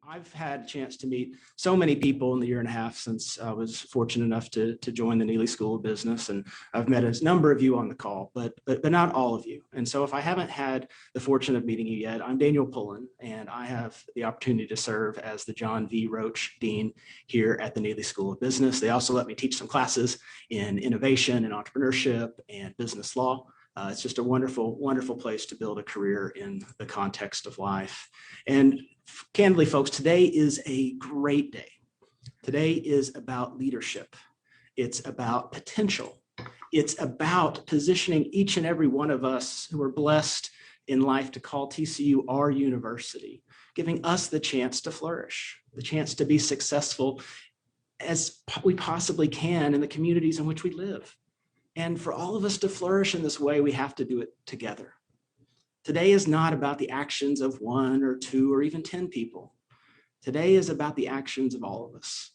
I've had a chance to meet so many people in the year and a half since I was fortunate enough to join the Neely School of Business, and I've met a number of you on the call, but not all of you. And so if I haven't had the fortune of meeting you yet, I'm Daniel Pullen, and I have the opportunity to serve as the John V. Roach Dean here at the Neely School of Business. They also let me teach some classes in innovation and entrepreneurship and business law. It's just a wonderful, wonderful place to build a career in the context of life. And candidly, folks, today is a great day. Today is about leadership. It's about potential. It's about positioning each and every one of us who are blessed in life to call TCU our university, giving us the chance to flourish, the chance to be successful as we possibly can in the communities in which we live. And for all of us to flourish in this way, we have to do it together. Today is not about the actions of one or two or even 10 people. Today is about the actions of all of us,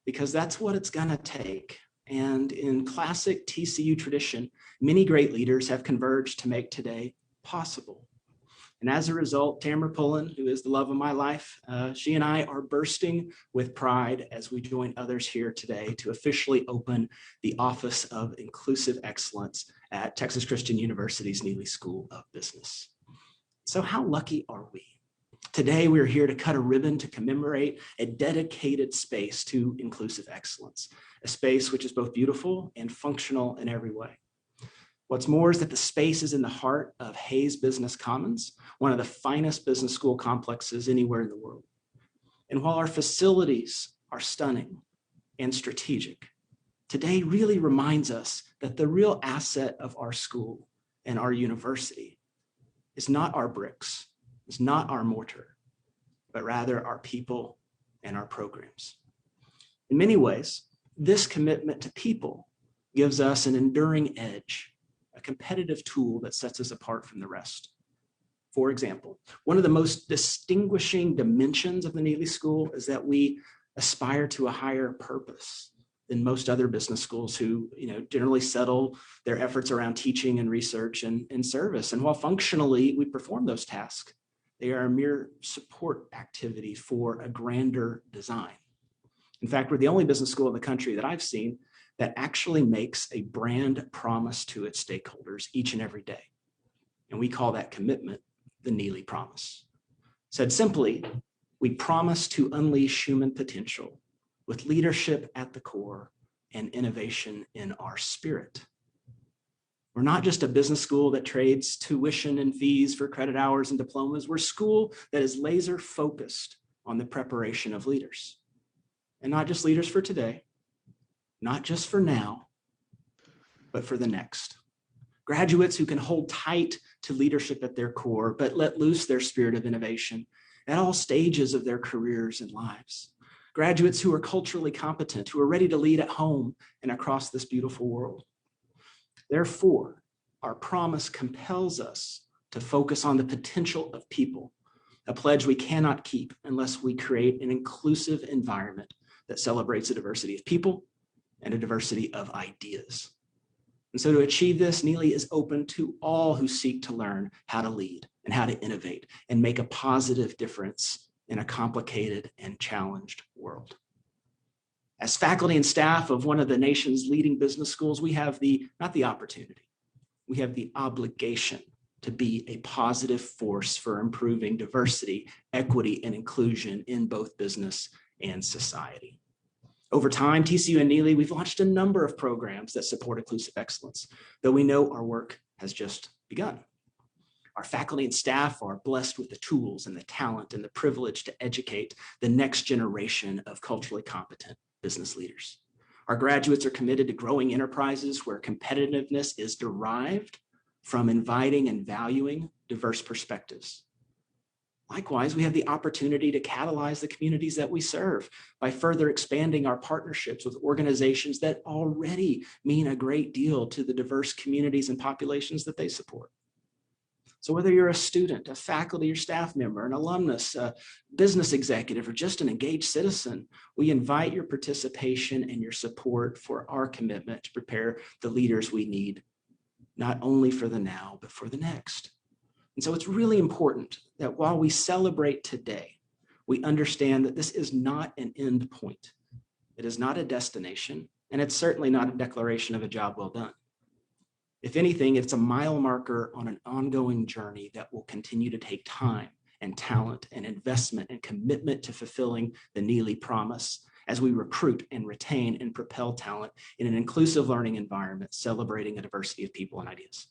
because that's what it's going to take. And in classic TCU tradition, many great leaders have converged to make today possible. And as a result, Tamara Pullen, who is the love of my life, she and I are bursting with pride as we join others here today to officially open the Office of Inclusive Excellence at Texas Christian University's Neely School of Business. So how lucky are we? Today, we're here to cut a ribbon to commemorate a dedicated space to inclusive excellence, a space which is both beautiful and functional in every way. What's more is that the space is in the heart of Hayes Business Commons, one of the finest business school complexes anywhere in the world. And while our facilities are stunning and strategic, today really reminds us that the real asset of our school and our university is not our bricks, is not our mortar, but rather our people and our programs. In many ways, this commitment to people gives us an enduring edge, a competitive tool that sets us apart from the rest. For example, one of the most distinguishing dimensions of the Neely School is that we aspire to a higher purpose than most other business schools who, generally settle their efforts around teaching and research and service. And while functionally we perform those tasks, they are a mere support activity for a grander design. In fact, we're the only business school in the country that I've seen that actually makes a brand promise to its stakeholders each and every day. And we call that commitment the Neely Promise. Said simply, we promise to unleash human potential with leadership at the core and innovation in our spirit. We're not just a business school that trades tuition and fees for credit hours and diplomas. We're a school that is laser focused on the preparation of leaders. And not just leaders for today, not just for now, but for the next. Graduates who can hold tight to leadership at their core, but let loose their spirit of innovation at all stages of their careers and lives. Graduates who are culturally competent, who are ready to lead at home and across this beautiful world. Therefore, our promise compels us to focus on the potential of people, a pledge we cannot keep unless we create an inclusive environment that celebrates the diversity of people and a diversity of ideas. And so to achieve this, Neely is open to all who seek to learn how to lead and how to innovate and make a positive difference in a complicated and challenged world. As faculty and staff of one of the nation's leading business schools, we have not the opportunity, we have the obligation to be a positive force for improving diversity, equity, and inclusion in both business and society. Over time, TCU and Neely, we've launched a number of programs that support inclusive excellence, though we know our work has just begun. Our faculty and staff are blessed with the tools and the talent and the privilege to educate the next generation of culturally competent business leaders. Our graduates are committed to growing enterprises where competitiveness is derived from inviting and valuing diverse perspectives. Likewise, we have the opportunity to catalyze the communities that we serve by further expanding our partnerships with organizations that already mean a great deal to the diverse communities and populations that they support. So whether you're a student, a faculty or staff member, an alumnus, a business executive, or just an engaged citizen, we invite your participation and your support for our commitment to prepare the leaders we need, not only for the now, but for the next. And so it's really important that while we celebrate today, We understand that this is not an end point. It is not a destination, and it's certainly not a declaration of a job well done. If anything, it's a mile marker on an ongoing journey that will continue to take time and talent and investment and commitment to fulfilling the Neely Promise as we recruit and retain and propel talent in an inclusive learning environment, celebrating a diversity of people and ideas.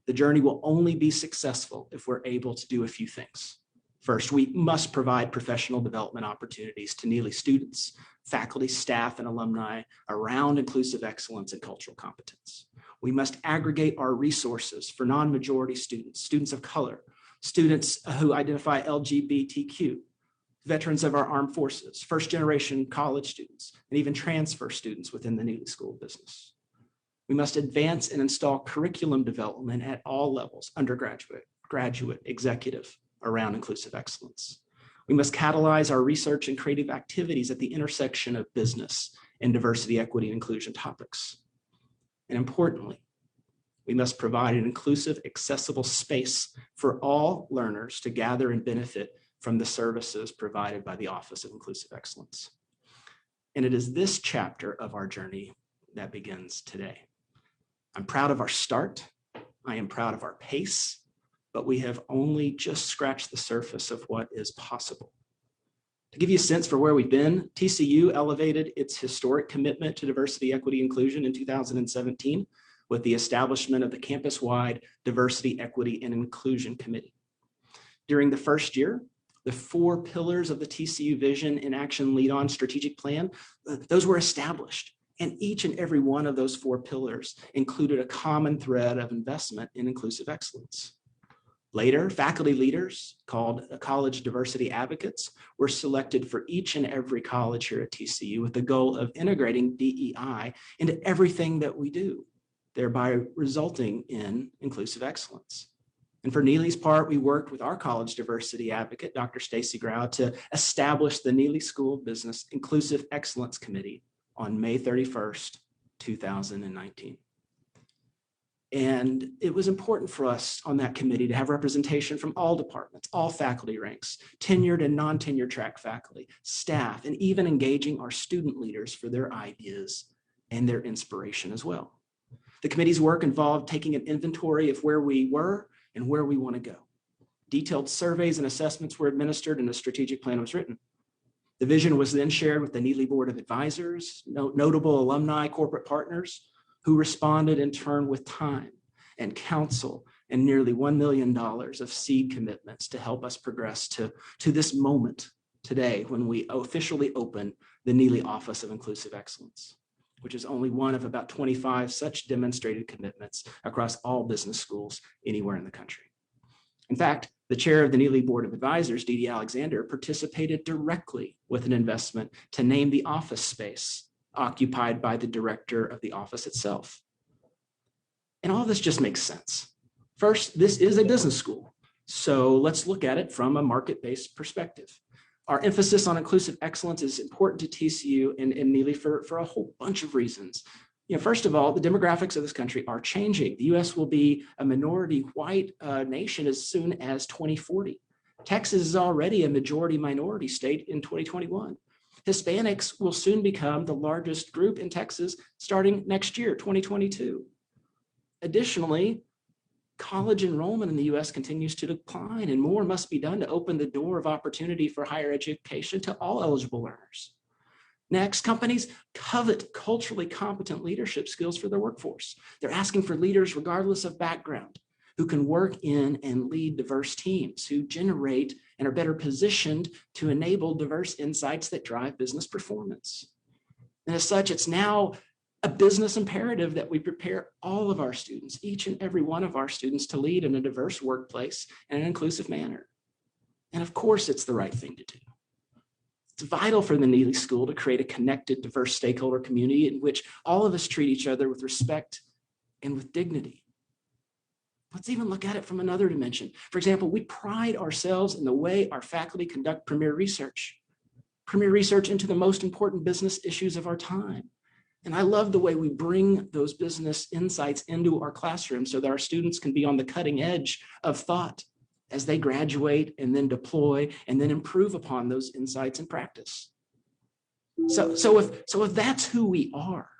The journey will only be successful if we're able to do a few things. First, we must provide professional development opportunities to Neely students, faculty, staff, and alumni around inclusive excellence and cultural competence. We must aggregate our resources for non-majority students, students of color, students who identify LGBTQ, veterans of our armed forces, first-generation college students, and even transfer students within the Neely School of Business. We must advance and install curriculum development at all levels, undergraduate, graduate, executive, around inclusive excellence. We must catalyze our research and creative activities at the intersection of business and diversity, equity, and inclusion topics. And importantly, we must provide an inclusive, accessible space for all learners to gather and benefit from the services provided by the Office of Inclusive Excellence. And it is this chapter of our journey that begins today. I'm proud of our start. I am proud of our pace, but we have only just scratched the surface of what is possible. To give you a sense for where we've been, TCU elevated its historic commitment to diversity, equity, inclusion in 2017 with the establishment of the campus-wide Diversity, Equity, and Inclusion Committee. During the first year, the 4 pillars of the TCU Vision in Action Lead On strategic plan, those were established. And each and every one of those 4 pillars included a common thread of investment in inclusive excellence. Later, faculty leaders, called college diversity advocates, were selected for each and every college here at TCU with the goal of integrating DEI into everything that we do, thereby resulting in inclusive excellence. And for Neely's part, we worked with our college diversity advocate, Dr. Stacy Grau, to establish the Neely School of Business Inclusive Excellence Committee on May 31st, 2019. And it was important for us on that committee to have representation from all departments, all faculty ranks, tenured and non-tenured track faculty, staff, and even engaging our student leaders for their ideas and their inspiration as well. The committee's work involved taking an inventory of where we were and where we want to go. Detailed surveys and assessments were administered and a strategic plan was written. The vision was then shared with the Neely Board of Advisors, notable alumni, corporate partners, who responded in turn with time and counsel and nearly $1 million of seed commitments to help us progress to this moment today when we officially open the Neely Office of Inclusive Excellence, which is only one of about 25 such demonstrated commitments across all business schools anywhere in the country. In fact, the chair of the Neely Board of Advisors, Dee Dee Alexander, participated directly with an investment to name the office space occupied by the director of the office itself. And all of this just makes sense. First, this is a business school, so let's look at it from a market-based perspective. Our emphasis on inclusive excellence is important to TCU and Neely for a whole bunch of reasons. First of all, the demographics of this country are changing. The U.S. will be a minority white nation as soon as 2040. Texas is already a majority minority state in 2021. Hispanics will soon become the largest group in Texas starting next year, 2022. Additionally, college enrollment in the U.S. continues to decline, and more must be done to open the door of opportunity for higher education to all eligible learners. Next, companies covet culturally competent leadership skills for their workforce. They're asking for leaders regardless of background, who can work in and lead diverse teams, who generate and are better positioned to enable diverse insights that drive business performance. And as such, it's now a business imperative that we prepare all of our students, each and every one of our students, to lead in a diverse workplace in an inclusive manner. And of course, it's the right thing to do. It's vital for the Neely School to create a connected, diverse stakeholder community in which all of us treat each other with respect and with dignity. Let's even look at it from another dimension. For example, we pride ourselves in the way our faculty conduct premier research into the most important business issues of our time. And I love the way we bring those business insights into our classroom so that our students can be on the cutting edge of thought as they graduate and then deploy and then improve upon those insights in practice. So if that's who we are,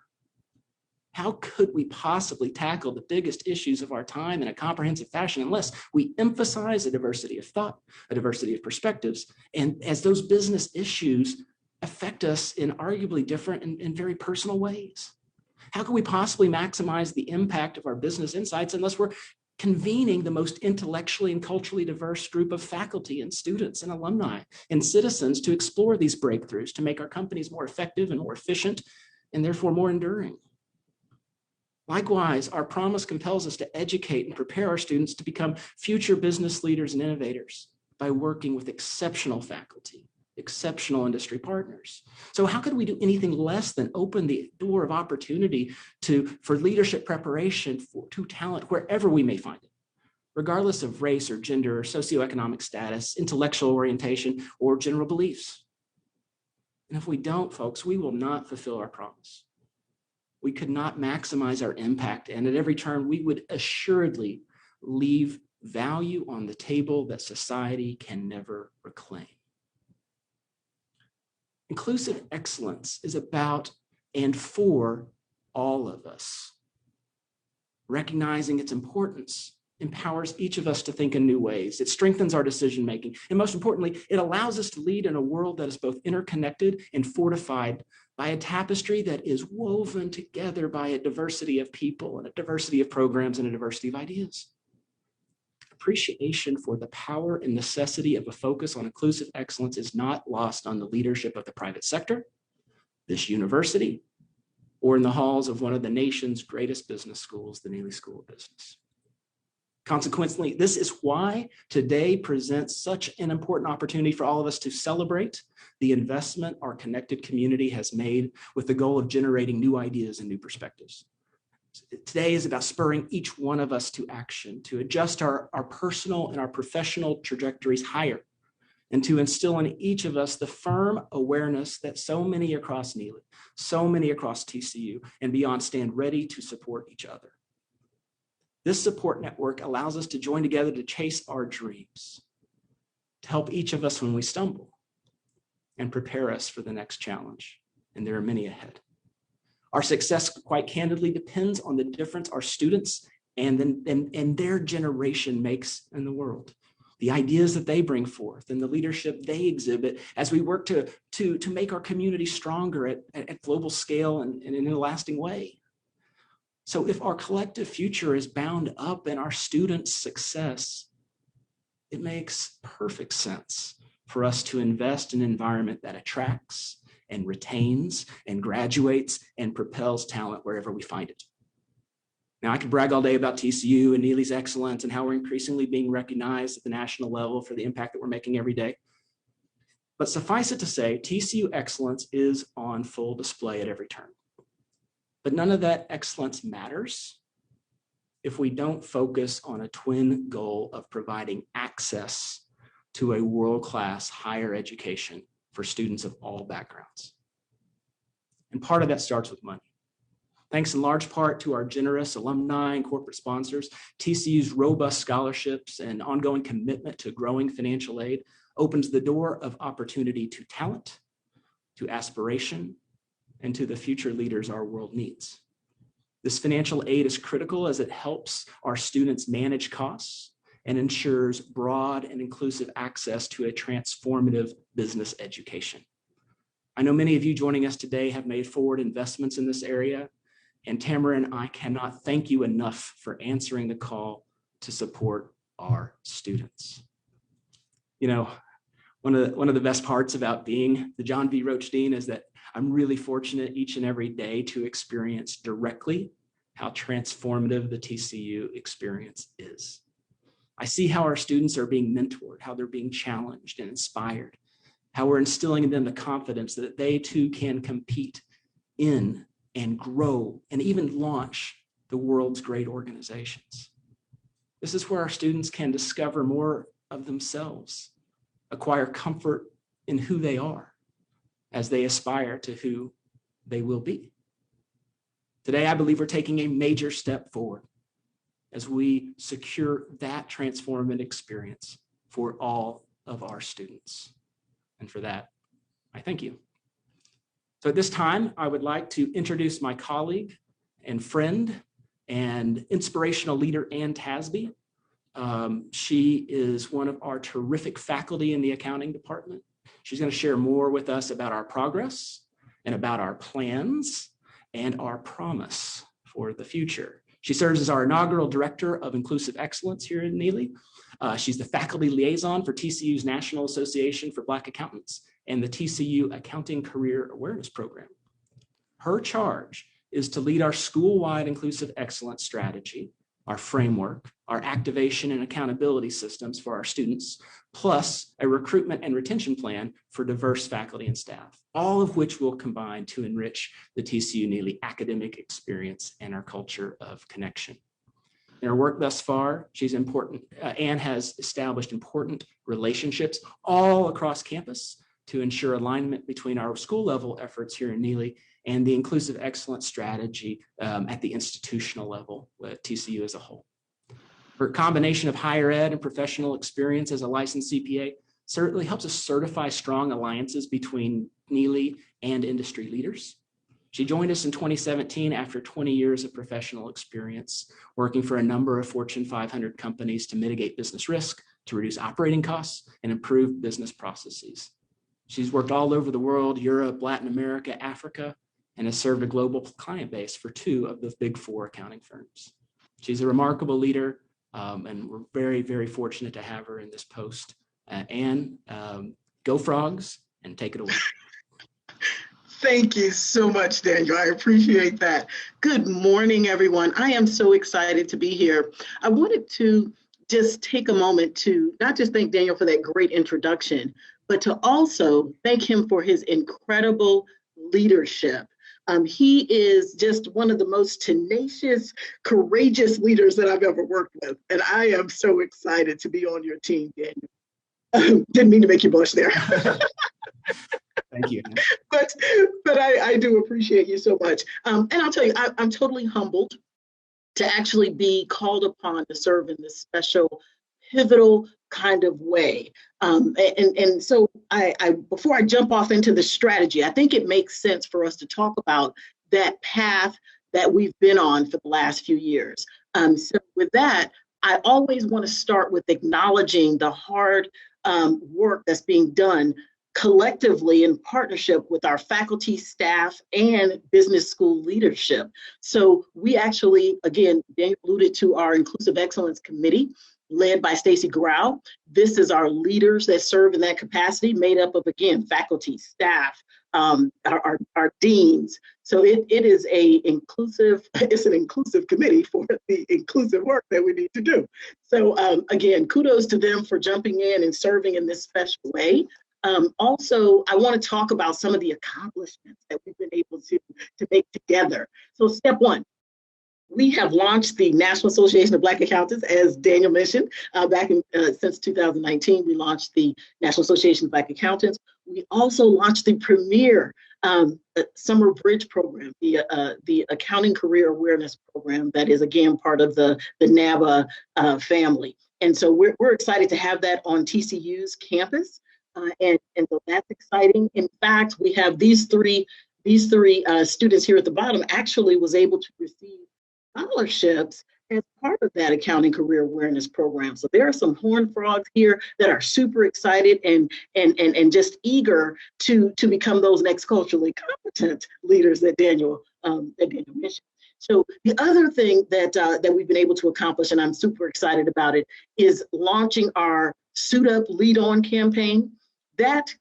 how could we possibly tackle the biggest issues of our time in a comprehensive fashion unless we emphasize a diversity of thought, a diversity of perspectives, and as those business issues affect us in arguably different and very personal ways? How can we possibly maximize the impact of our business insights unless we're convening the most intellectually and culturally diverse group of faculty and students and alumni and citizens to explore these breakthroughs, to make our companies more effective and more efficient, and therefore more enduring? Likewise, our promise compels us to educate and prepare our students to become future business leaders and innovators by working with exceptional faculty, exceptional industry partners. So how could we do anything less than open the door of opportunity for leadership preparation to talent wherever we may find it, regardless of race or gender or socioeconomic status, intellectual orientation, or general beliefs? And if we don't, folks, we will not fulfill our promise. We could not maximize our impact, and at every turn, we would assuredly leave value on the table that society can never reclaim. Inclusive excellence is about and for all of us. Recognizing its importance empowers each of us to think in new ways. It strengthens our decision-making, and most importantly, it allows us to lead in a world that is both interconnected and fortified by a tapestry that is woven together by a diversity of people and a diversity of programs and a diversity of ideas. Appreciation for the power and necessity of a focus on inclusive excellence is not lost on the leadership of the private sector, this university, or in the halls of one of the nation's greatest business schools, the Neely School of Business. Consequently, this is why today presents such an important opportunity for all of us to celebrate the investment our connected community has made with the goal of generating new ideas and new perspectives. Today is about spurring each one of us to action, to adjust our personal and our professional trajectories higher, and to instill in each of us the firm awareness that so many across Neely, so many across TCU and beyond stand ready to support each other. This support network allows us to join together to chase our dreams, to help each of us when we stumble, and prepare us for the next challenge. And there are many ahead. Our success, quite candidly, depends on the difference our students and their generation makes in the world, the ideas that they bring forth and the leadership they exhibit as we work to make our community stronger at global scale and in a lasting way. So if our collective future is bound up in our students' success, it makes perfect sense for us to invest in an environment that attracts and retains and graduates and propels talent wherever we find it. Now, I could brag all day about TCU and Neely's excellence and how we're increasingly being recognized at the national level for the impact that we're making every day. But suffice it to say, TCU excellence is on full display at every turn. But none of that excellence matters if we don't focus on a twin goal of providing access to a world-class higher education for students of all backgrounds. And part of that starts with money. Thanks in large part to our generous alumni and corporate sponsors, TCU's robust scholarships and ongoing commitment to growing financial aid opens the door of opportunity to talent, to aspiration, and to the future leaders our world needs. This financial aid is critical as it helps our students manage costs and ensures broad and inclusive access to a transformative business education. I know many of you joining us today have made forward investments in this area, and Tamara and I cannot thank you enough for answering the call to support our students. You know, one of the best parts about being the John V. Roach Dean is that I'm really fortunate each and every day to experience directly how transformative the TCU experience is. I see how our students are being mentored, how they're being challenged and inspired, how we're instilling in them the confidence that they too can compete in and grow and even launch the world's great organizations. This is where our students can discover more of themselves, acquire comfort in who they are as they aspire to who they will be. Today, I believe we're taking a major step forward as we secure that transformative experience for all of our students. And for that, I thank you. So at this time, I would like to introduce my colleague and friend and inspirational leader, Ann Tasby. She is one of our terrific faculty in the accounting department. She's going to share more with us about our progress and about our plans and our promise for the future. She serves as our inaugural Director of Inclusive Excellence here in Neely. She's the faculty liaison for TCU's National Association for Black Accountants and the TCU Accounting Career Awareness Program. Her charge is to lead our school-wide inclusive excellence strategy, our framework, our activation and accountability systems for our students, plus a recruitment and retention plan for diverse faculty and staff, all of which will combine to enrich the TCU Neely academic experience and our culture of connection. In her work thus far, Anne has established important relationships all across campus to ensure alignment between our school level efforts here in Neely and the inclusive excellence strategy at the institutional level with TCU as a whole. Her combination of higher ed and professional experience as a licensed CPA certainly helps us certify strong alliances between Neely and industry leaders. She joined us in 2017 after 20 years of professional experience, working for a number of Fortune 500 companies to mitigate business risk, to reduce operating costs, and improve business processes. She's worked all over the world, Europe, Latin America, Africa, and has served a global client base for 2 of the big 4 accounting firms. She's a remarkable leader, and we're very, very fortunate to have her in this post. Anne, go Frogs, and take it away. Thank you so much, Daniel. I appreciate that. Good morning, everyone. I am so excited to be here. I wanted to just take a moment to not just thank Daniel for that great introduction, but to also thank him for his incredible leadership. He is just one of the most tenacious, courageous leaders that I've ever worked with. And I am so excited to be on your team, Daniel. Didn't mean to make you blush there. Thank you. But I do appreciate you so much. And I'll tell you, I'm totally humbled to actually be called upon to serve in this special, pivotal kind of way. And so before I jump off into the strategy, I think it makes sense for us to talk about that path that we've been on for the last few years. So with that, I always want to start with acknowledging the hard work that's being done collectively in partnership with our faculty, staff, and business school leadership. So we actually, again, Daniel alluded to our Inclusive Excellence Committee, led by Stacy Grau. This is our leaders that serve in that capacity, made up of, again, faculty, staff, our deans. So it's an inclusive committee for the inclusive work that we need to do. So again, kudos to them for jumping in and serving in this special way. Also, I want to talk about some of the accomplishments that we've been able to make together. So step 1, we have launched the National Association of Black Accountants, as Daniel mentioned, since 2019. We launched the National Association of Black Accountants. We also launched the premier summer bridge program, the Accounting Career Awareness Program that is, again, part of the NABA family. And so we're excited to have that on TCU's campus. And so that's exciting. In fact, we have these three students here at the bottom actually was able to receive scholarships as part of that Accounting Career Awareness Program. So there are some horned frogs here that are super excited and just eager to become those next culturally competent leaders that Daniel mentioned. So the other thing that we've been able to accomplish, and I'm super excited about it, is launching our Suit Up, Lead On campaign. That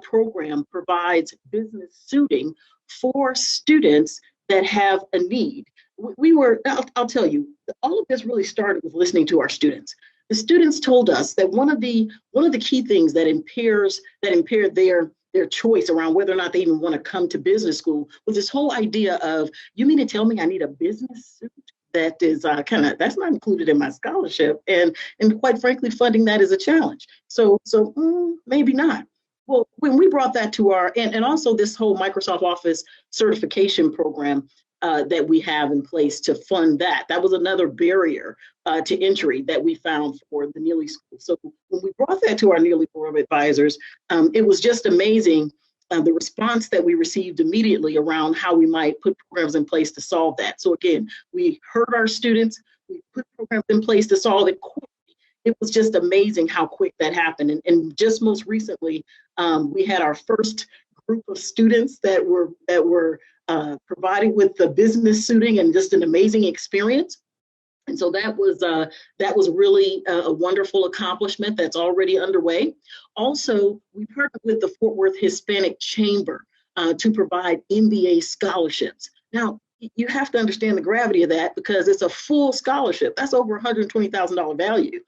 program provides business suiting for students that have a need. I'll tell you, all of this really started with listening to our students. The students told us that one of the key things that impaired their choice around whether or not they even want to come to business school was this whole idea of, you mean to tell me I need a business suit? That is that's not included in my scholarship, and quite frankly, funding that is a challenge. So maybe not. Well, when we brought that to and also this whole Microsoft Office certification program, that we have in place to fund that. That was another barrier to entry that we found for the Neely School. So when we brought that to our Neely Board of Advisors, it was just amazing the response that we received immediately around how we might put programs in place to solve that. So again, we heard our students, we put programs in place to solve it quickly. It was just amazing how quick that happened. And just most recently, we had our first group of students that were provided with the business suiting, and just an amazing experience. And so that was really a wonderful accomplishment that's already underway. Also, we partnered with the Fort Worth Hispanic Chamber to provide MBA scholarships. Now, you have to understand the gravity of that, because it's a full scholarship. That's over $120,000 value.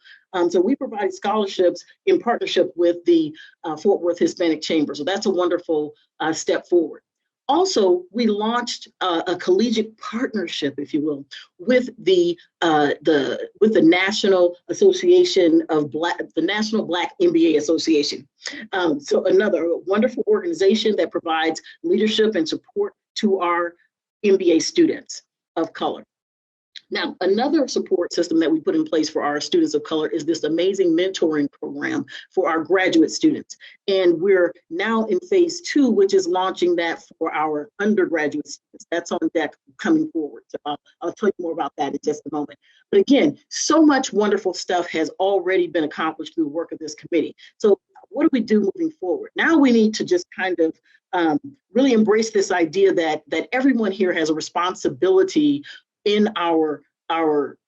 So we provide scholarships in partnership with the Fort Worth Hispanic Chamber. So that's a wonderful step forward. Also, we launched a collegiate partnership, if you will, with the National Association of the National Black MBA Association. So another wonderful organization that provides leadership and support to our MBA students of color. Now, another support system that we put in place for our students of color is this amazing mentoring program for our graduate students. And we're now in phase 2, which is launching that for our undergraduate students. That's on deck coming forward. So I'll tell you more about that in just a moment. But again, so much wonderful stuff has already been accomplished through the work of this committee. So what do we do moving forward? Now we need to just kind of really embrace this idea that everyone here has a responsibility in our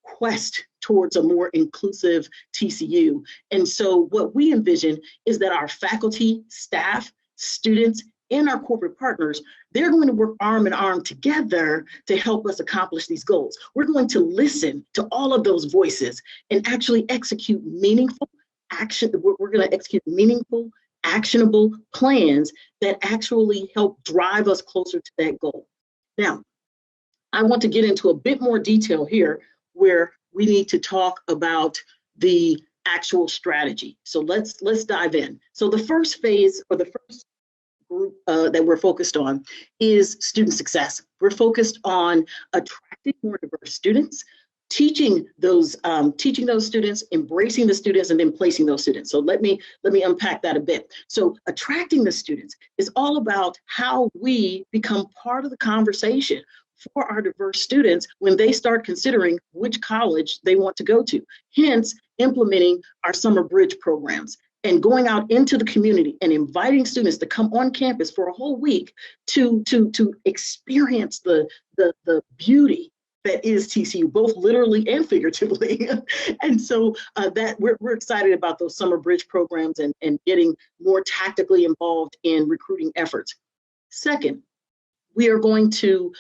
quest towards a more inclusive TCU. And so what we envision is that our faculty, staff, students, and our corporate partners, they're going to work arm in arm together to help us accomplish these goals. We're going to listen to all of those voices and actually execute meaningful action. We're going to execute meaningful, actionable plans that actually help drive us closer to that goal. Now, I want to get into a bit more detail here where we need to talk about the actual strategy. So let's dive in. So the first phase, or the first group that we're focused on, is student success. We're focused on attracting more diverse students, teaching those students, embracing the students, and then placing those students. So let me unpack that a bit. So attracting the students is all about how we become part of the conversation for our diverse students when they start considering which college they want to go to. Hence, implementing our summer bridge programs and going out into the community and inviting students to come on campus for a whole week to experience the beauty that is TCU, both literally and figuratively. And so that we're excited about those summer bridge programs and getting more tactically involved in recruiting efforts. Second, we're going to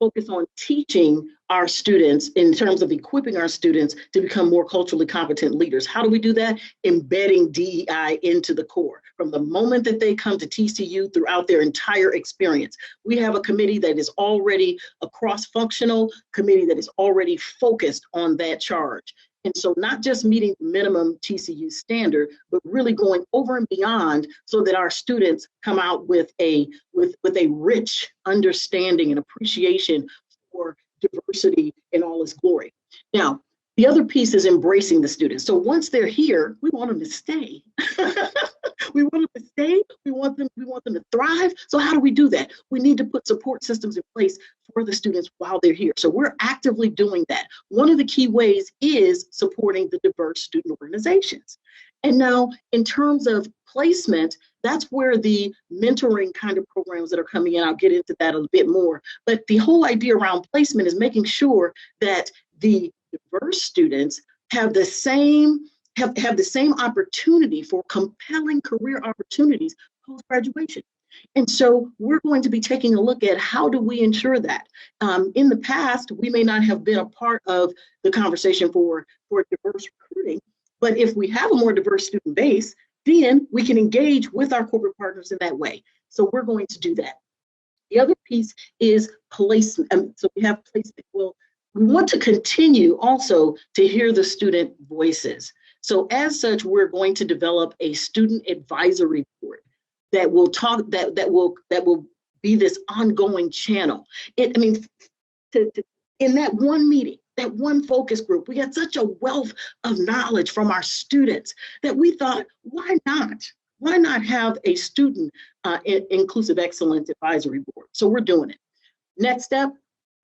focus on teaching our students in terms of equipping our students to become more culturally competent leaders. How do we do that? Embedding DEI into the core. From the moment that they come to TCU throughout their entire experience. We have a committee that is already a cross-functional committee that is already focused on that charge. And so not just meeting the minimum TCU standard, but really going over and beyond so that our students come out with a rich understanding and appreciation for diversity in all its glory. Now, the other piece is embracing the students. So once they're here, we want them to stay. We want them to stay. We want them to thrive. So how do we do that? We need to put support systems in place for the students while they're here. So we're actively doing that. One of the key ways is supporting the diverse student organizations. And now in terms of placement, that's where the mentoring kind of programs that are coming in, I'll get into that a bit more. But the whole idea around placement is making sure that the diverse students have the same opportunity for compelling career opportunities post-graduation. And so we're going to be taking a look at how do we ensure that. In the past, we may not have been a part of the conversation for diverse recruiting, but if we have a more diverse student base, then we can engage with our corporate partners in that way. So we're going to do that. The other piece is placement. So we have placement. Well, we want to continue also to hear the student voices. So as such, we're going to develop a student advisory board that will be this ongoing channel. I mean, in that one meeting, that one focus group, we got such a wealth of knowledge from our students that we thought, why not? Why not have a student inclusive excellence advisory board? So we're doing it. Next step,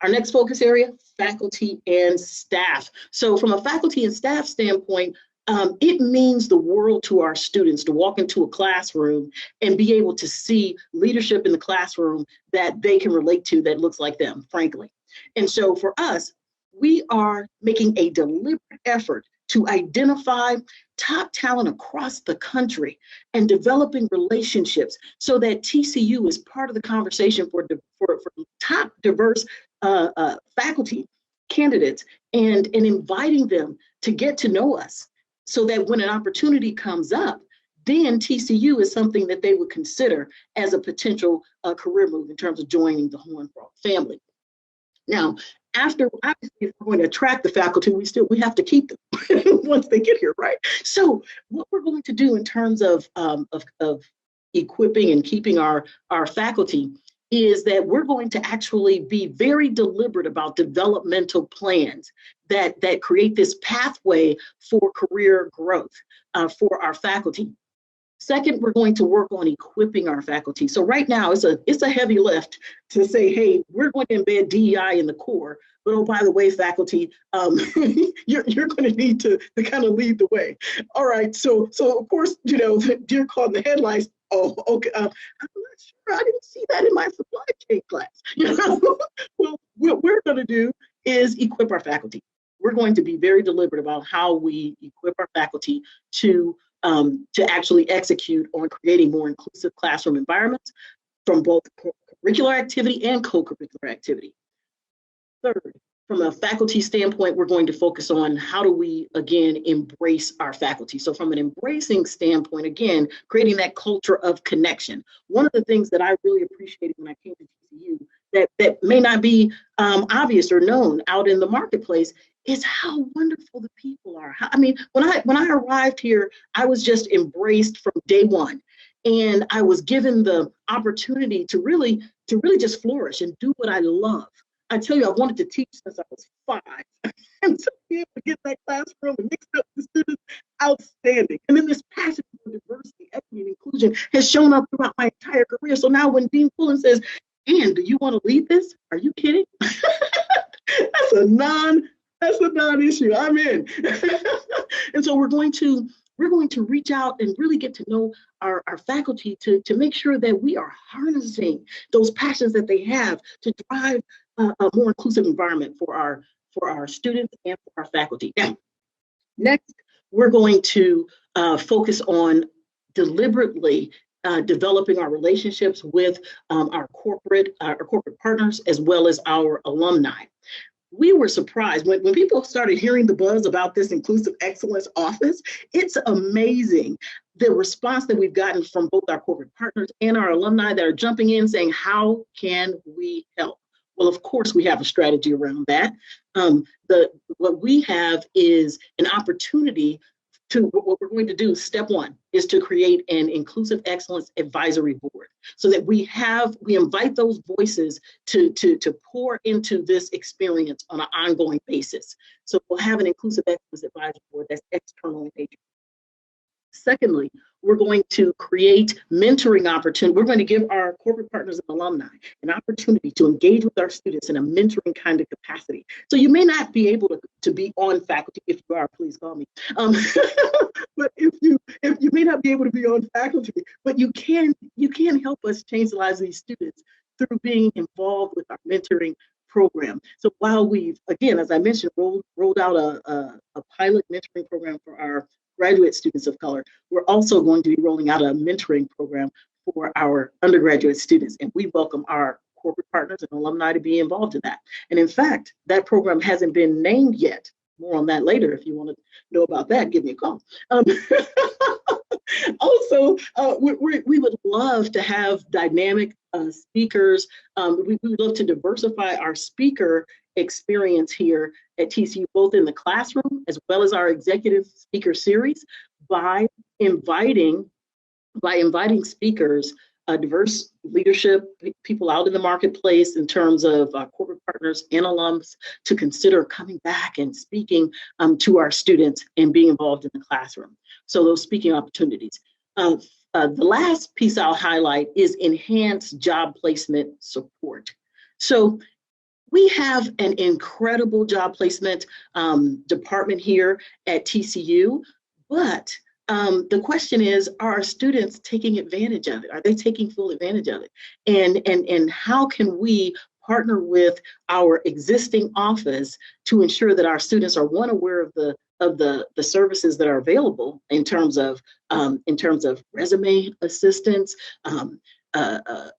our next focus area, faculty and staff. So from a faculty and staff standpoint, it means the world to our students to walk into a classroom and be able to see leadership in the classroom that they can relate to that looks like them, frankly. And so for us, we are making a deliberate effort to identify top talent across the country and developing relationships so that TCU is part of the conversation for top diverse faculty candidates and inviting them to get to know us so that when an opportunity comes up, then TCU is something that they would consider as a potential career move in terms of joining the Horn family. Now, after, obviously, if we're going to attract the faculty, we have to keep them once they get here, right? So what we're going to do in terms of equipping and keeping our faculty is that we're going to actually be very deliberate about developmental plans that create this pathway for career growth for our faculty. Second, we're going to work on equipping our faculty. So right now, it's a heavy lift to say, hey, we're going to embed DEI in the core, but oh, by the way, faculty, you're going to need to kind of lead the way. All right, so of course, deer caught in the headlights. Oh, okay. I'm not sure. I didn't see that in my supply chain class. Well, what we're going to do is equip our faculty. We're going to be very deliberate about how we equip our faculty to actually execute on creating more inclusive classroom environments from both curricular activity and co-curricular activity. Third, from a faculty standpoint, we're going to focus on how do we, again, embrace our faculty. So from an embracing standpoint, again, creating that culture of connection. One of the things that I really appreciated when I came to TCU that may not be obvious or known out in the marketplace is how wonderful the people are. I mean, when I arrived here, I was just embraced from day one. And I was given the opportunity to really just flourish and do what I love. I tell you, I wanted to teach since I was 5. And to be able to get that classroom and mix up the students, outstanding. And then this passion for diversity, equity, and inclusion has shown up throughout my entire career. So now when Dean Pullen says, "Ann, do you want to lead this?" Are you kidding? That's a non-issue. I'm in. And so we're going to reach out and really get to know our faculty to make sure that we are harnessing those passions that they have to drive a more inclusive environment for our students and for our faculty. Now, next, we're going to focus on deliberately developing our relationships with our corporate partners as well as our alumni. We were surprised when people started hearing the buzz about this Inclusive Excellence Office. It's amazing the response that we've gotten from both our corporate partners and our alumni that are jumping in saying, how can we help? Well, of course, we have a strategy around that. What we have is an opportunity to, what we're going to do, step one, is to create an Inclusive Excellence Advisory Board so that we invite those voices to pour into this experience on an ongoing basis. So we'll have an Inclusive Excellence Advisory Board that's external in nature. Secondly, we're going to create mentoring opportunities. We're going to give our corporate partners and alumni an opportunity to engage with our students in a mentoring kind of capacity. So you may not be able to be on faculty. If you are, please call me. But if you may not be able to be on faculty, but you can help us change the lives of these students through being involved with our mentoring program. So while we've, again, as I mentioned, rolled out a pilot mentoring program for our graduate students of color, we're also going to be rolling out a mentoring program for our undergraduate students. And we welcome our corporate partners and alumni to be involved in that. And in fact, that program hasn't been named yet. More on that later. If you want to know about that, give me a call. Also, we would love to have dynamic speakers. We would love to diversify our speaker experience here at TCU, both in the classroom as well as our executive speaker series, by inviting speakers diverse leadership, people out in the marketplace in terms of corporate partners and alums to consider coming back and speaking to our students and being involved in the classroom. So those speaking opportunities. The last piece I'll highlight is enhanced job placement support. So we have an incredible job placement department here at TCU, but the question is, are our students taking advantage of it? Are they taking full advantage of it? And how can we partner with our existing office to ensure that our students are, one, aware of the services that are available in terms of resume assistance,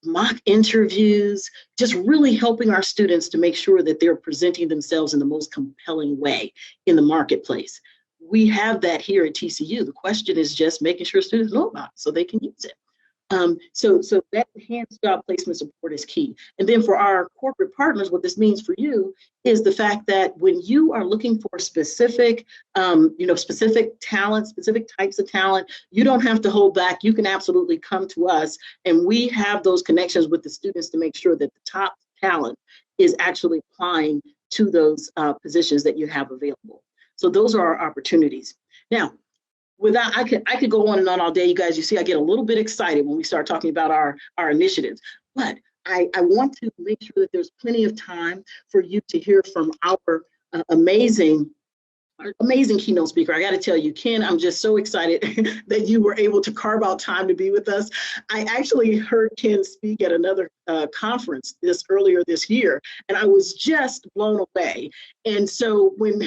mock interviews, just really helping our students to make sure that they're presenting themselves in the most compelling way in the marketplace. We have that here at TCU. The question is just making sure students know about it so they can use it. So that enhanced job placement support is key. And then for our corporate partners, what this means for you is the fact that when you are looking for specific, specific talent, specific types of talent, you don't have to hold back. You can absolutely come to us, and we have those connections with the students to make sure that the top talent is actually applying to those positions that you have available. So those are our opportunities. Now, I could go on and on all day, you guys. You see, I get a little bit excited when we start talking about our initiatives, but I want to make sure that there's plenty of time for you to hear from our amazing keynote speaker. I got to tell you, Ken, I'm just so excited that you were able to carve out time to be with us. I actually heard Ken speak at another conference earlier this year, and I was just blown away. And so when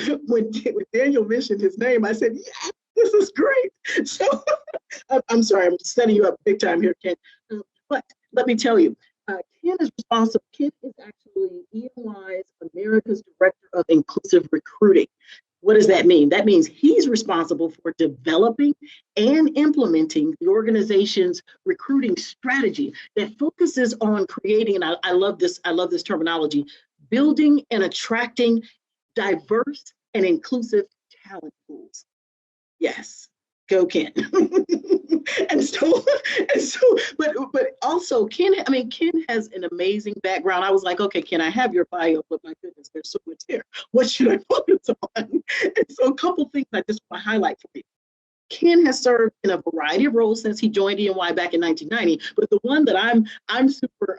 Daniel mentioned his name, I said, yeah, this is great. So I'm sorry, I'm setting you up big time here, Ken. But let me tell you, Ken is responsible. Ken is actually EY's America's Director of Inclusive Recruiting. What does that mean? That means he's responsible for developing and implementing the organization's recruiting strategy that focuses on creating, and I love this terminology, building and attracting diverse and inclusive talent pools. Yes, go Ken. but also Ken has an amazing background. I was like, okay, Ken, I have your bio, but my goodness, there's so much here. What should I focus on? And so a couple things I just want to highlight for you. Ken has served in a variety of roles since he joined EY back in 1990, but the one that I'm super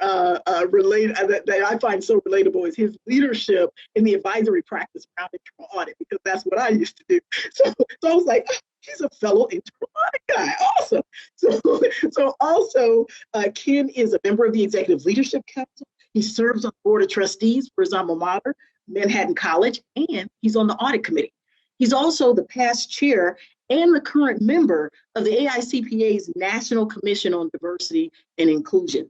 related, that I find so relatable, is his leadership in the advisory practice around internal audit, because that's what I used to do. So I was like, oh, he's a fellow internal audit guy. Awesome. So also, Ken is a member of the Executive Leadership Council. He serves on the Board of Trustees for his alma mater, Manhattan College, and he's on the audit committee. He's also the past chair and the current member of the AICPA's National Commission on Diversity and Inclusion.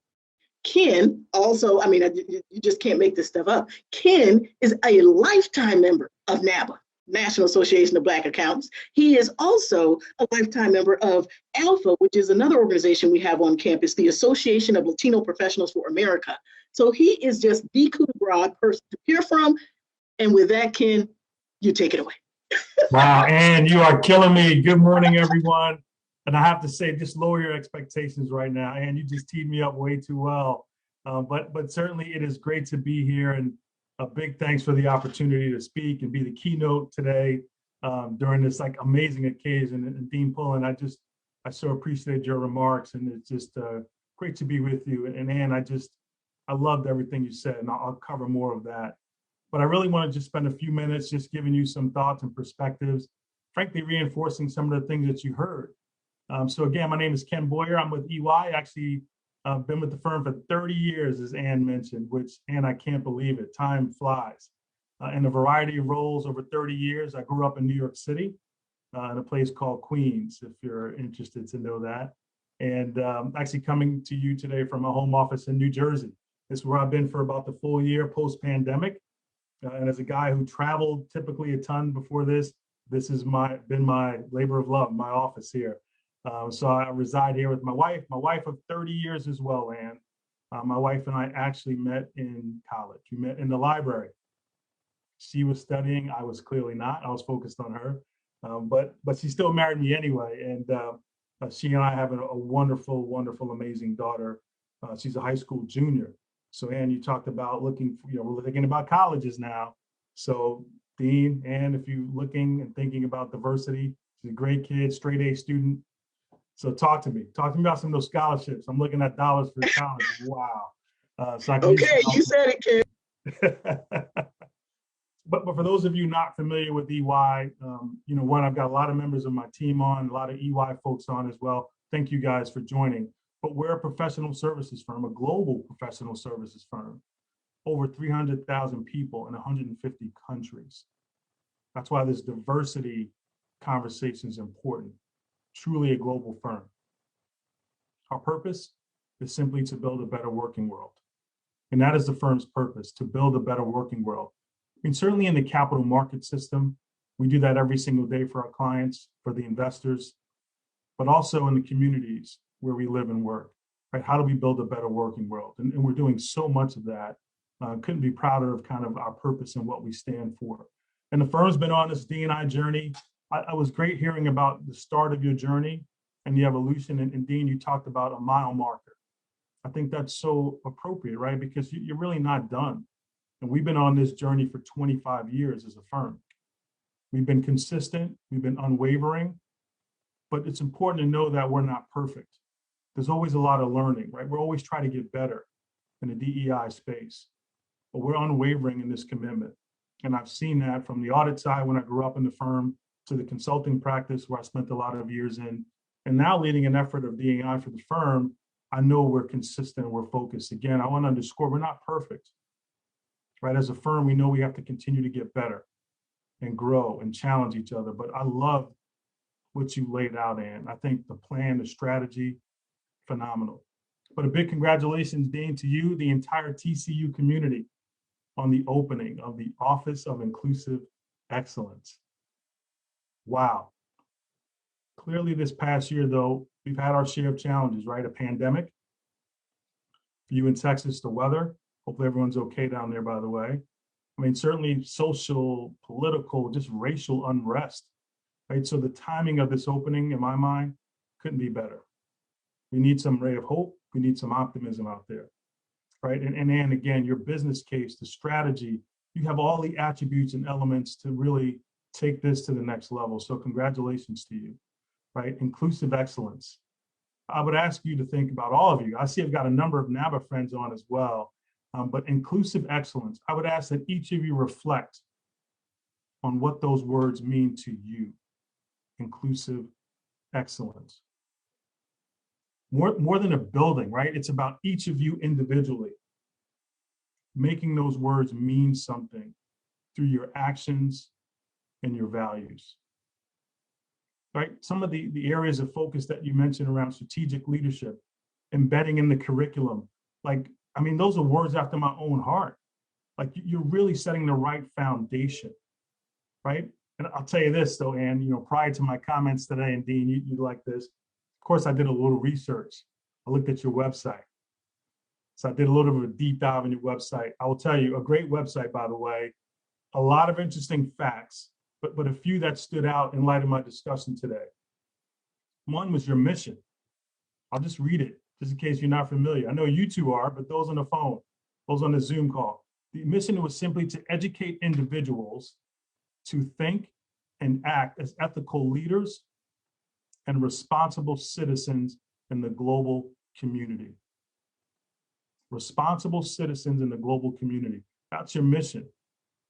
Ken also, you just can't make this stuff up. Ken is a lifetime member of NABA, National Association of Black Accountants. He is also a lifetime member of ALPHA, which is another organization we have on campus, the Association of Latino Professionals for America. So he is just the coup de grace person to hear from. And with that, Ken, you take it away. Wow, Ann, you are killing me. Good morning, everyone. And I have to say, just lower your expectations right now. Ann, you just teed me up way too well. But certainly it is great to be here, and a big thanks for the opportunity to speak and be the keynote today during this amazing occasion. And Dean Pullen, I so appreciate your remarks, and it's just great to be with you. And Ann, I loved everything you said, and I'll cover more of that. But I really want to just spend a few minutes just giving you some thoughts and perspectives, frankly, reinforcing some of the things that you heard. So again, my name is Ken Boyer. I'm with EY. Actually, I've been with the firm for 30 years, as Ann mentioned, and I can't believe it. Time flies. In a variety of roles over 30 years. I grew up in New York City in a place called Queens, if you're interested to know that. And actually coming to you today from a home office in New Jersey. This is where I've been for about the full year post-pandemic. And as a guy who traveled typically a ton before this has been my labor of love, my office here. So I reside here with my wife of 30 years as well, Ann. My wife and I actually met in college. We met in the library. She was studying, I was clearly not. I was focused on her, but she still married me anyway. And she and I have a wonderful, wonderful, amazing daughter She's a high school junior. So, Ann, you talked about looking for, we're thinking about colleges now. So, Dean, Ann, if you're looking and thinking about diversity, she's a great kid, straight A student. So talk to me about some of those scholarships. I'm looking at dollars for college. Wow. So I can Okay, you said it, kid. But for those of you not familiar with EY, one, I've got a lot of members of my team on, a lot of EY folks on as well. Thank you guys for joining. But we're a professional services firm, a global professional services firm, over 300,000 people in 150 countries. That's why this diversity conversation is important. Truly a global firm. Our purpose is simply to build a better working world. And that is the firm's purpose, to build a better working world. I mean, certainly in the capital market system, we do that every single day for our clients, for the investors, but also in the communities where we live and work, right? How do we build a better working world? And we're doing so much of that. Couldn't be prouder of kind of our purpose and what we stand for. And the firm's been on this D&I journey. I was great hearing about the start of your journey and the evolution. And Dean, you talked about a mile marker. I think that's so appropriate, right? Because you're really not done. And we've been on this journey for 25 years as a firm. We've been consistent, we've been unwavering, but it's important to know that we're not perfect. There's always a lot of learning, right? We're always trying to get better in the DEI space, but we're unwavering in this commitment. And I've seen that from the audit side when I grew up in the firm, to the consulting practice where I spent a lot of years in, and now leading an effort of DEI for the firm. I know we're consistent, we're focused. Again, I want to underscore, we're not perfect, right? As a firm, we know we have to continue to get better and grow and challenge each other. But I love what you laid out, Ann. I think the plan, the strategy, phenomenal. But a big congratulations, Dean, to you, the entire TCU community, on the opening of the Office of Inclusive Excellence. Wow. Clearly this past year, though, we've had our share of challenges, right? A pandemic. For you in Texas, the weather. Hopefully everyone's okay down there, by the way. I mean, certainly social, political, just racial unrest, right? So the timing of this opening, in my mind, couldn't be better. We need some ray of hope. We need some optimism out there, right? And again, your business case, the strategy, you have all the attributes and elements to really take this to the next level. So congratulations to you, right? Inclusive excellence. I would ask you to think about all of you. I see I've got a number of NABA friends on as well, but inclusive excellence. I would ask that each of you reflect on what those words mean to you. Inclusive excellence. More than a building, right? It's about each of you individually, making those words mean something through your actions and your values, right? Some of the areas of focus that you mentioned around strategic leadership, embedding in the curriculum, those are words after my own heart. Like, you're really setting the right foundation, right? And I'll tell you this though, Ann, prior to my comments today, and Dean, you like this. Of course, I did a little research. I looked at your website. So I did a little bit of a deep dive on your website. I will tell you, a great website, by the way, a lot of interesting facts, but a few that stood out in light of my discussion today. One was your mission. I'll just read it, just in case you're not familiar. I know you two are, but those on the phone, those on the Zoom call. The mission was simply to educate individuals to think and act as ethical leaders and responsible citizens in the global community. Responsible citizens in the global community. That's your mission.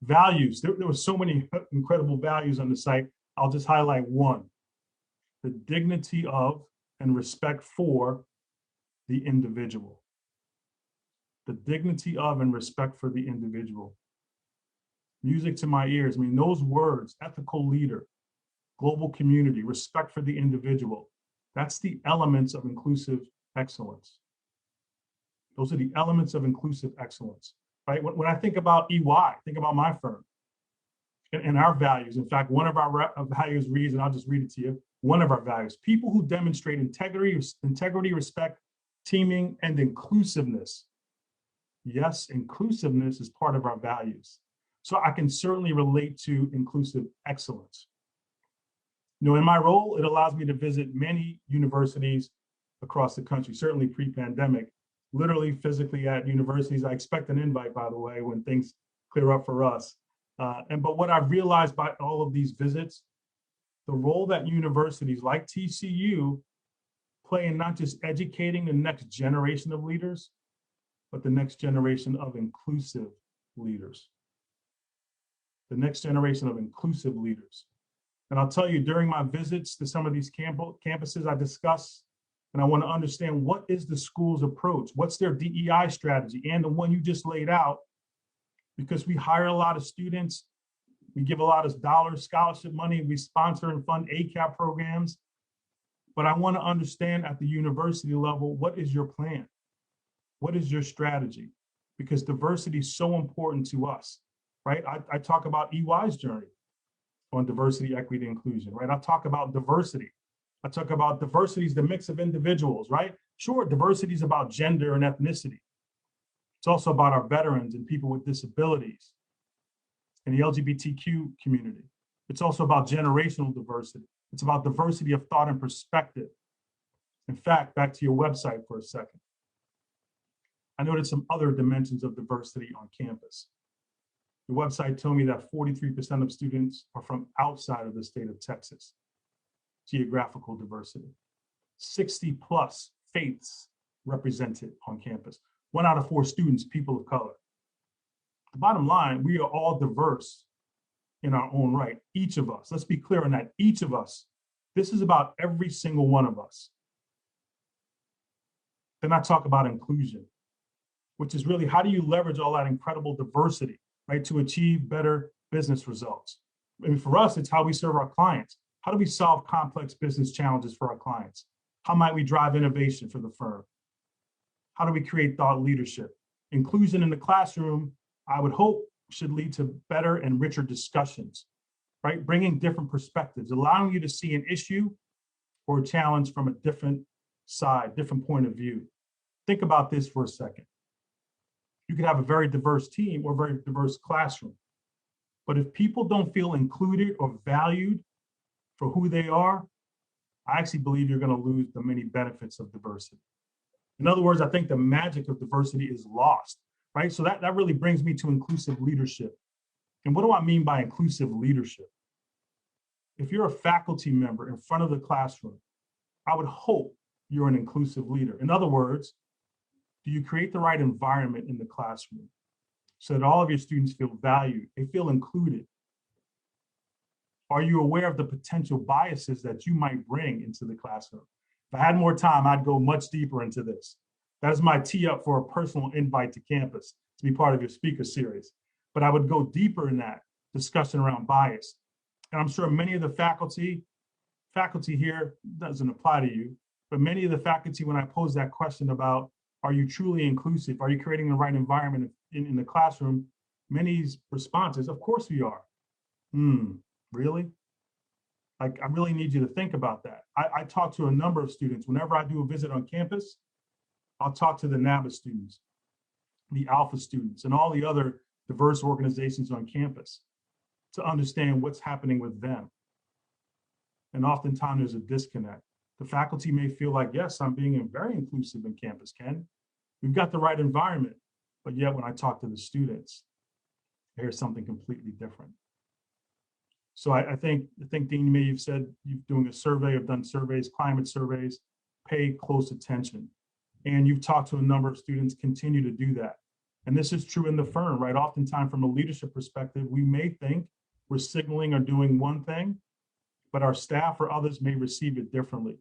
Values, there were so many incredible values on the site. I'll just highlight one: the dignity of and respect for the individual. The dignity of and respect for the individual. Music to my ears. I mean, those words, ethical leader, global community, respect for the individual, that's the elements of inclusive excellence. Those are the elements of inclusive excellence, right? When I think about EY, think about my firm and our values. In fact, one of our values reads, and I'll just read it to you, one of our values: people who demonstrate integrity, respect, teaming, and inclusiveness. Yes, inclusiveness is part of our values. So I can certainly relate to inclusive excellence. In my role, it allows me to visit many universities across the country, certainly pre-pandemic. literally physically at universities. I expect an invite, by the way, when things clear up for us. But what I've realized by all of these visits, the role that universities like TCU play in not just educating the next generation of leaders, but the next generation of inclusive leaders. The next generation of inclusive leaders. And I'll tell you, during my visits to some of these campuses, I discuss and I want to understand what is the school's approach, what's their DEI strategy, and the one you just laid out, because we hire a lot of students, we give a lot of dollars, scholarship money, we sponsor and fund ACAP programs. But I want to understand at the university level, what is your plan? What is your strategy? Because diversity is so important to us, right? I talk about EY's journey on diversity, equity, inclusion, right? I talk about diversity. I talk about diversity is the mix of individuals, right? Sure, diversity is about gender and ethnicity. It's also about our veterans and people with disabilities and the LGBTQ community. It's also about generational diversity. It's about diversity of thought and perspective. In fact, back to your website for a second. I noted some other dimensions of diversity on campus. The website told me that 43% of students are from outside of the state of Texas. Geographical diversity. 60 plus faiths represented on campus. 1 out of 4 students, people of color. The bottom line, we are all diverse in our own right. Each of us, let's be clear on that, each of us. This is about every single one of us. Then I talk about inclusion, which is really how do you leverage all that incredible diversity, right, to achieve better business results? I mean, for us, it's how we serve our clients. How do we solve complex business challenges for our clients? How might we drive innovation for the firm? How do we create thought leadership? Inclusion in the classroom, I would hope, should lead to better and richer discussions, right? Bringing different perspectives, allowing you to see an issue or a challenge from a different side, different point of view. Think about this for a second. You could have a very diverse team or a very diverse classroom, but if people don't feel included or valued for who they are, I actually believe you're going to lose the many benefits of diversity. In other words, I think the magic of diversity is lost, right? So that really brings me to inclusive leadership. And what do I mean by inclusive leadership? If you're a faculty member in front of the classroom, I would hope you're an inclusive leader. In other words, do you create the right environment in the classroom so that all of your students feel valued, they feel included? Are you aware of the potential biases that you might bring into the classroom? If I had more time, I'd go much deeper into this. That is my tee up for a personal invite to campus to be part of your speaker series. But I would go deeper in that discussion around bias. And I'm sure many of the faculty here doesn't apply to you, but many of the faculty, when I pose that question about, are you truly inclusive? Are you creating the right environment in the classroom? Many responses, of course we are. Really? Like, I really need you to think about that. I talk to a number of students. Whenever I do a visit on campus, I'll talk to the NABA students, the Alpha students, and all the other diverse organizations on campus to understand what's happening with them. And oftentimes there's a disconnect. The faculty may feel like, yes, I'm being very inclusive in campus, Ken. We've got the right environment. But yet when I talk to the students, I hear something completely different. So I think Dean, you may have said you're doing a survey, have done surveys, climate surveys, pay close attention. And you've talked to a number of students, continue to do that. And this is true in the firm, right? Oftentimes from a leadership perspective, we may think we're signaling or doing one thing, but our staff or others may receive it differently.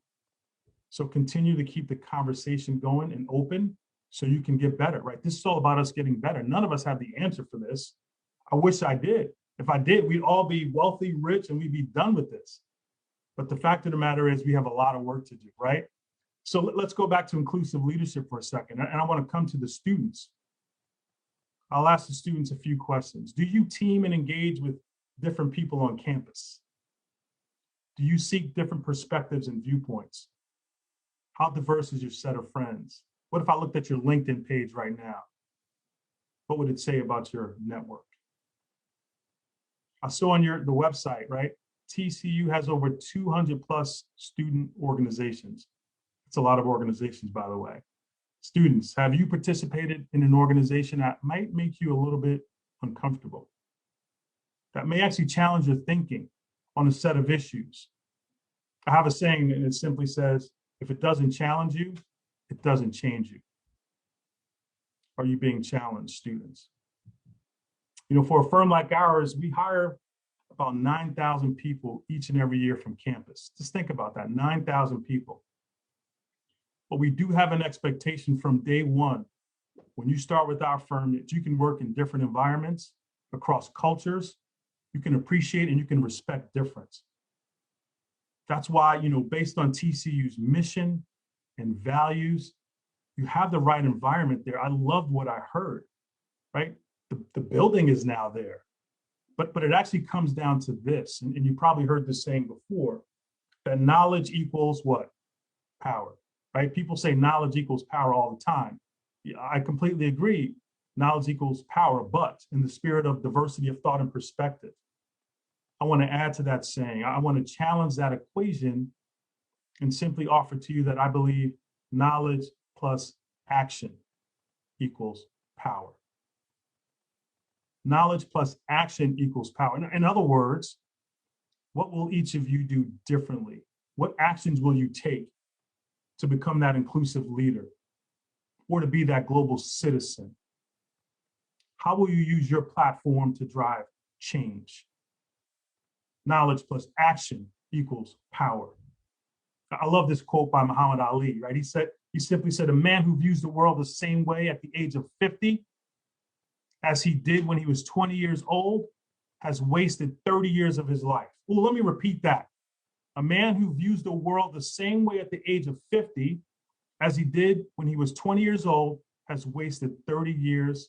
So continue to keep the conversation going and open so you can get better, right? This is all about us getting better. None of us have the answer for this. I wish I did. If I did, we'd all be wealthy, rich, and we'd be done with this. But the fact of the matter is we have a lot of work to do, right? So let's go back to inclusive leadership for a second. And I want to come to the students. I'll ask the students a few questions. Do you team and engage with different people on campus? Do you seek different perspectives and viewpoints? How diverse is your set of friends? What if I looked at your LinkedIn page right now? What would it say about your network? I saw on the website, right? TCU has over 200 plus student organizations. It's a lot of organizations, by the way. Students, have you participated in an organization that might make you a little bit uncomfortable? That may actually challenge your thinking on a set of issues? I have a saying and it simply says, if it doesn't challenge you, it doesn't change you. Are you being challenged, students? You know, for a firm like ours, we hire about 9,000 people each and every year from campus. Just think about that, 9,000 people. But we do have an expectation from day one, when you start with our firm, that you can work in different environments, across cultures, you can appreciate and you can respect difference. That's why, you know, based on TCU's mission and values, you have the right environment there. I loved what I heard, right? The building is now there, but it actually comes down to this, and you probably heard this saying before, that knowledge equals what? Power, right? People say knowledge equals power all the time. Yeah, I completely agree. Knowledge equals power, but in the spirit of diversity of thought and perspective, I want to add to that saying. I want to challenge that equation and simply offer to you that I believe knowledge plus action equals power. Knowledge plus action equals power. In other words, what will each of you do differently? What actions will you take to become that inclusive leader or to be that global citizen? How will you use your platform to drive change? Knowledge plus action equals power. I love this quote by Muhammad Ali, right? He simply said, a man who views the world the same way at the age of 50 as he did when he was 20 years old has wasted 30 years of his life. Well, let me repeat that. A man who views the world the same way at the age of 50 as he did when he was 20 years old has wasted 30 years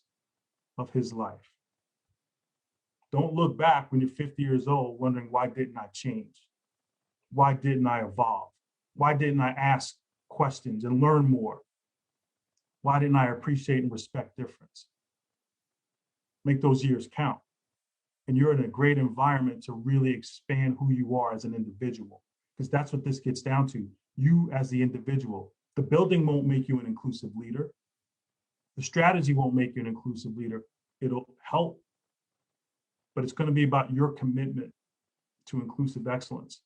of his life. Don't look back when you're 50 years old wondering, why didn't I change? Why didn't I evolve? Why didn't I ask questions and learn more? Why didn't I appreciate and respect difference? Make those years count. And you're in a great environment to really expand who you are as an individual, because that's what this gets down to. You as the individual. The building won't make you an inclusive leader. The strategy won't make you an inclusive leader. It'll help, but it's going to be about your commitment to inclusive excellence,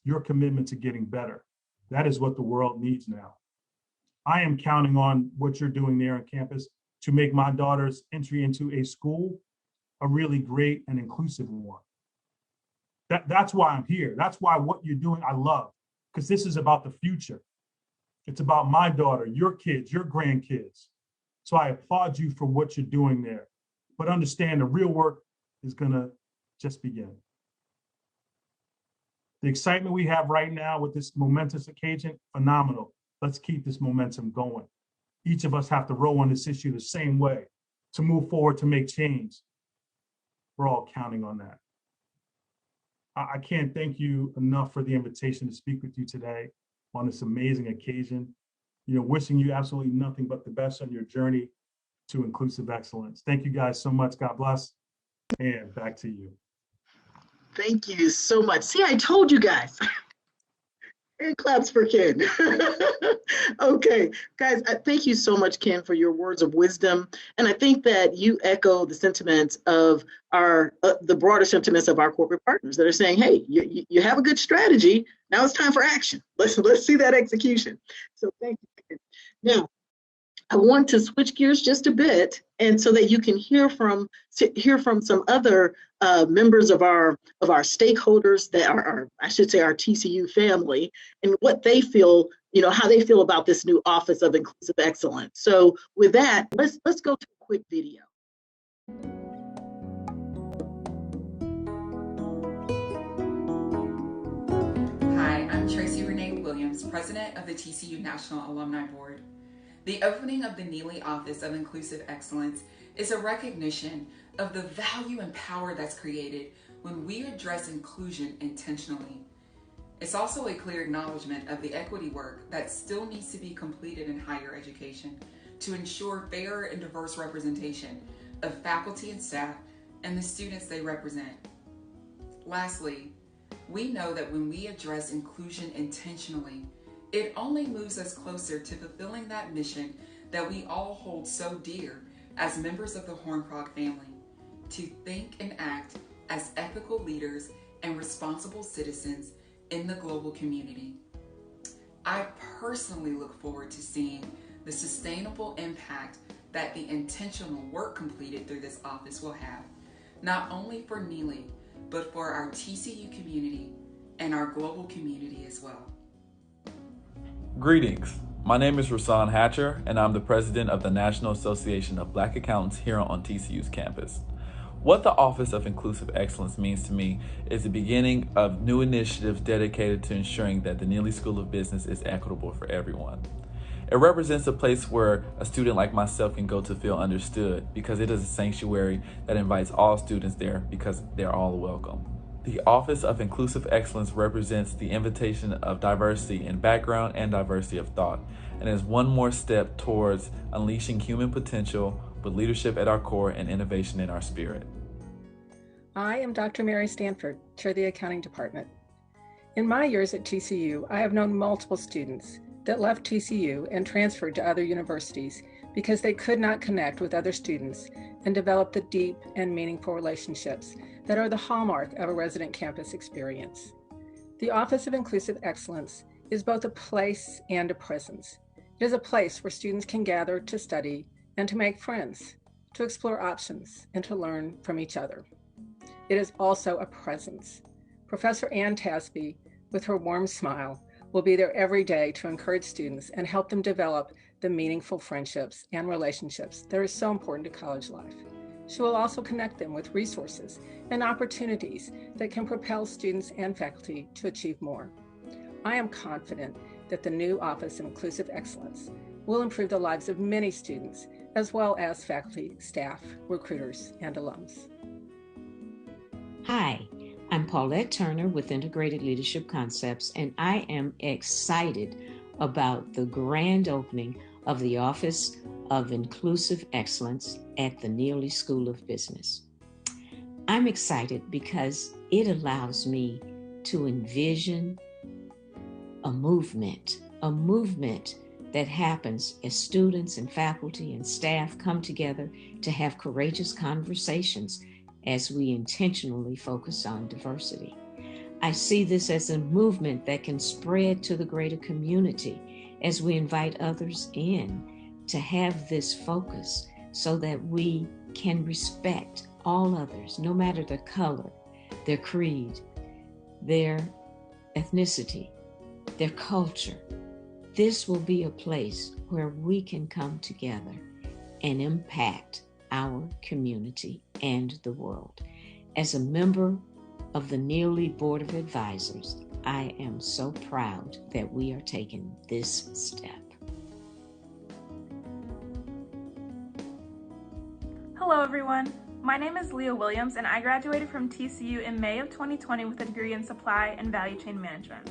your commitment to getting better. That is what the world needs now. I am counting on what you're doing there on campus to make my daughter's entry into a school a really great and inclusive one. That's why I'm here. That's why what you're doing, I love, because this is about the future. It's about my daughter, your kids, your grandkids. So I applaud you for what you're doing there. But understand the real work is gonna just begin. The excitement we have right now with this momentous occasion, phenomenal. Let's keep this momentum going. Each of us have to row on this issue the same way to move forward, to make change. We're all counting on that. I can't thank you enough for the invitation to speak with you today on this amazing occasion. You know, wishing you absolutely nothing but the best on your journey to inclusive excellence. Thank you guys so much. God bless. And back to you. Thank you so much. See, I told you guys. And claps for Ken. Okay, guys, thank you so much, Ken, for your words of wisdom. And I think that you echo the sentiments of our, the broader sentiments of our corporate partners that are saying, hey, you have a good strategy. Now it's time for action. Let's see that execution. So thank you, Ken. Now, I want to switch gears just a bit, and so that you can hear from some other members of our stakeholders that are I should say our TCU family, and what they feel, you know, how they feel about this new Office of Inclusive Excellence. So with that, let's go to a quick video. Hi, I'm Tracy Renee Williams, President of the TCU National Alumni Board. The opening of the Neely Office of Inclusive Excellence is a recognition of the value and power that's created when we address inclusion intentionally. It's also a clear acknowledgement of the equity work that still needs to be completed in higher education to ensure fair and diverse representation of faculty and staff and the students they represent. Lastly, we know that when we address inclusion intentionally, it only moves us closer to fulfilling that mission that we all hold so dear as members of the Horncrogg family, to think and act as ethical leaders and responsible citizens in the global community. I personally look forward to seeing the sustainable impact that the intentional work completed through this office will have, not only for Neely, but for our TCU community and our global community as well. Greetings. My name is Rasan Hatcher, and I'm the president of the National Association of Black Accountants here on TCU's campus. What the Office of Inclusive Excellence means to me is the beginning of new initiatives dedicated to ensuring that the Neely School of Business is equitable for everyone. It represents a place where a student like myself can go to feel understood, because it is a sanctuary that invites all students there because they're all welcome. The Office of Inclusive Excellence represents the invitation of diversity in background and diversity of thought, and is one more step towards unleashing human potential with leadership at our core and innovation in our spirit. I am Dr. Mary Stanford, Chair of the Accounting Department. In my years at TCU, I have known multiple students that left TCU and transferred to other universities because they could not connect with other students and develop the deep and meaningful relationships that are the hallmark of a resident campus experience. The Office of Inclusive Excellence is both a place and a presence. It is a place where students can gather to study and to make friends, to explore options, and to learn from each other. It is also a presence. Professor Ann Tasby, with her warm smile, will be there every day to encourage students and help them develop the meaningful friendships and relationships that are so important to college life. She will also connect them with resources and opportunities that can propel students and faculty to achieve more. I am confident that the new Office of Inclusive Excellence will improve the lives of many students, as well as faculty, staff, recruiters, and alums. Hi, I'm Paulette Turner with Integrated Leadership Concepts, and I am excited about the grand opening of the Office of Inclusive Excellence at the Neely School of Business. I'm excited because it allows me to envision a movement that happens as students and faculty and staff come together to have courageous conversations as we intentionally focus on diversity. I see this as a movement that can spread to the greater community as we invite others in to have this focus so that we can respect all others, no matter their color, their creed, their ethnicity, their culture. This will be a place where we can come together and impact our community and the world. As a member of the Neely Board of Advisors, I am so proud that we are taking this step. Hello everyone, my name is Leah Williams and I graduated from TCU in May of 2020 with a degree in Supply and Value Chain Management.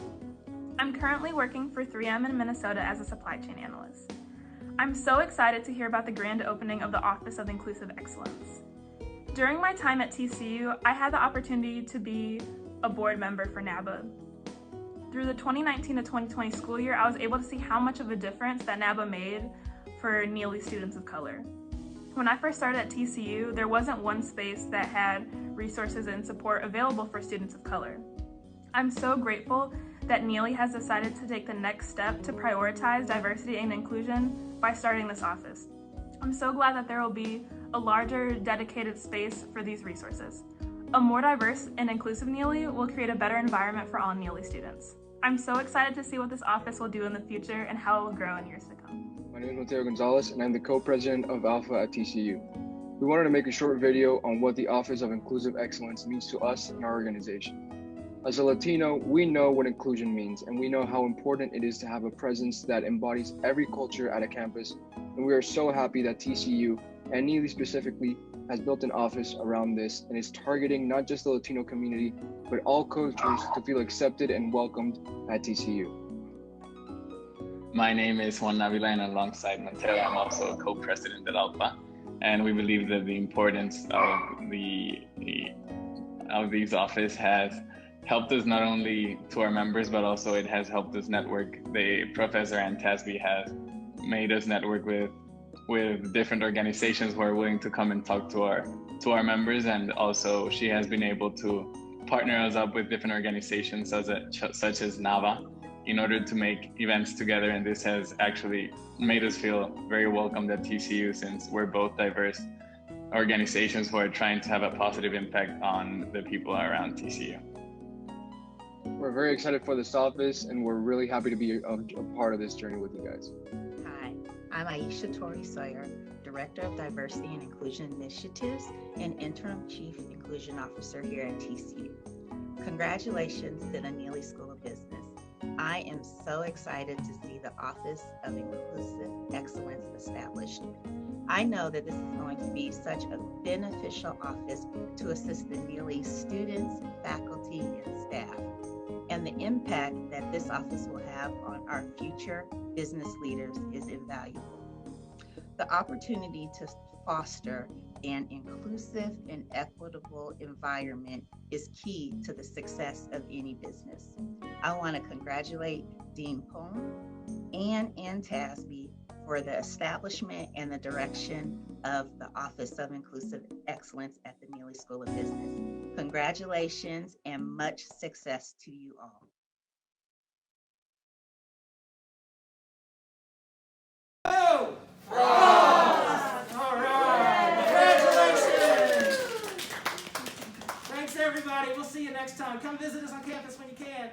I'm currently working for 3M in Minnesota as a supply chain analyst. I'm so excited to hear about the grand opening of the Office of Inclusive Excellence. During my time at TCU, I had the opportunity to be a board member for NABA. Through the 2019 to 2020 school year, I was able to see how much of a difference that NABA made for Neely students of color. When I first started at TCU, there wasn't one space that had resources and support available for students of color. I'm so grateful that Neely has decided to take the next step to prioritize diversity and inclusion by starting this office. I'm so glad that there will be a larger dedicated space for these resources. A more diverse and inclusive Neely will create a better environment for all Neely students. I'm so excited to see what this office will do in the future and how it will grow in years to come. My name is Mateo Gonzalez and I'm the co-president of Alpha at TCU. We wanted to make a short video on what the Office of Inclusive Excellence means to us and our organization. As a Latino, we know what inclusion means, and we know how important it is to have a presence that embodies every culture at a campus, and we are so happy that TCU, and Neely specifically, has built an office around this and is targeting not just the Latino community, but all cultures to feel accepted and welcomed at TCU. My name is Juan Navila, and alongside Mateo, I'm also a co-president at Alpha, and we believe that the importance of these office has helped us not only to our members, but also it has helped us network. Professor Ann Tasby has made us network with with different organizations who are willing to come and talk to our members, and also she has been able to partner us up with different organizations such as NAVA in order to make events together, and this has actually made us feel very welcomed at TCU, since we're both diverse organizations who are trying to have a positive impact on the people around TCU. We're very excited for this office, and we're really happy to be a part of this journey with you guys. Hi, I'm Aisha Tori Sawyer, Director of Diversity and Inclusion Initiatives and Interim Chief Inclusion Officer here at TCU. Congratulations to the Neely School of Business. I am so excited to see the Office of Inclusive Excellence established. I know that this is going to be such a beneficial office to assist the Neely students, faculty, and staff. And the impact that this office will have on our future business leaders is invaluable. The opportunity to foster an inclusive and equitable environment is key to the success of any business. I want to congratulate Dean Pong and Tasby for the establishment and the direction of the Office of Inclusive Excellence at the Neely School of Business. Congratulations and much success to you all. Oh! All right. Congratulations. Thanks, everybody. We'll see you next time. Come visit us on campus when you can.